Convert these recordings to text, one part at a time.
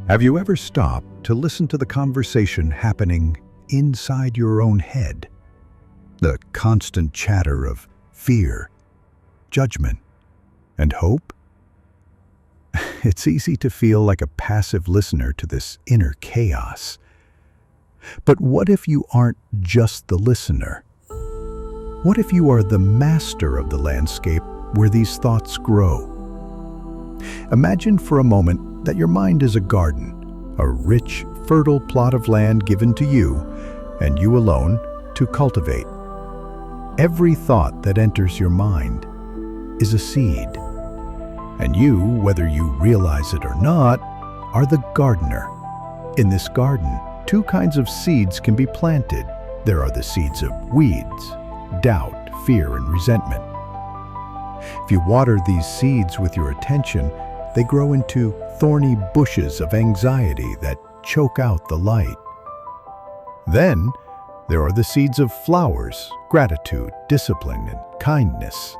Have you ever stopped to listen to the conversation happening inside your own head? The constant chatter of fear, judgment, and hope? It's easy to feel like a passive listener to this inner chaos. But what if you aren't just the listener? What if you are the master of the landscape where these thoughts grow? Imagine for a moment that your mind is a garden, a rich, fertile plot of land given to you, and you alone, to cultivate. Every thought that enters your mind is a seed. And you, whether you realize it or not, are the gardener. In this garden, two kinds of seeds can be planted. There are the seeds of weeds, doubt, fear, and resentment. If you water these seeds with your attention, they grow into thorny bushes of anxiety that choke out the light. Then, there are the seeds of flowers, gratitude, discipline, and kindness.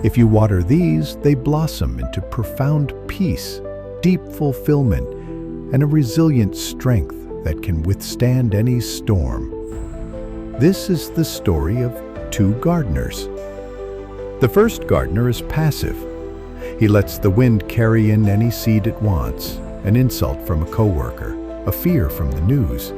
If you water these, they blossom into profound peace, deep fulfillment, and a resilient strength that can withstand any storm. This is the story of two gardeners. The first gardener is passive. He lets the wind carry in any seed it wants, an insult from a coworker, a fear from the news.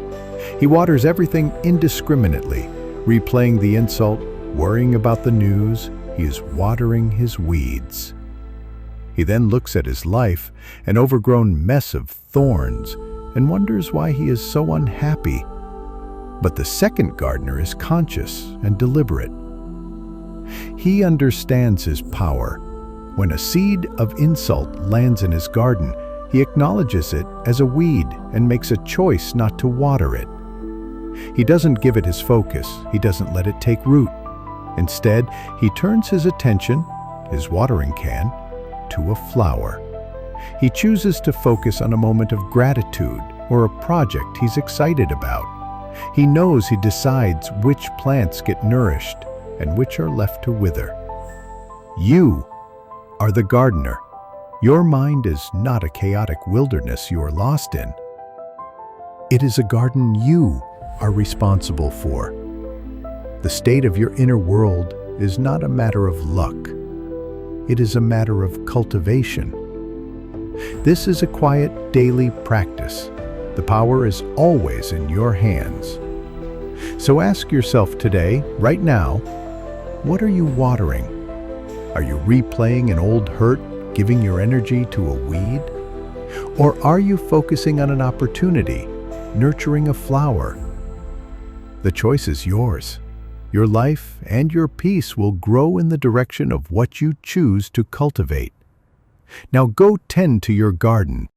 He waters everything indiscriminately, replaying the insult, worrying about the news. He is watering his weeds. He then looks at his life, an overgrown mess of thorns, and wonders why he is so unhappy. But the second gardener is conscious and deliberate. He understands his power. When a seed of insult lands in his garden, he acknowledges it as a weed and makes a choice not to water it. He doesn't give it his focus. He doesn't let it take root. Instead, he turns his attention, his watering can, to a flower. He chooses to focus on a moment of gratitude or a project he's excited about. He knows he decides which plants get nourished and which are left to wither. You are the gardener. Your mind is not a chaotic wilderness you are lost in. It is a garden you are responsible for. The state of your inner world is not a matter of luck. It is a matter of cultivation. This is a quiet daily practice. The power is always in your hands. So ask yourself today, right now, what are you watering? Are you replaying an old hurt, giving your energy to a weed? Or are you focusing on an opportunity, nurturing a flower? The choice is yours. Your life and your peace will grow in the direction of what you choose to cultivate. Now go tend to your garden,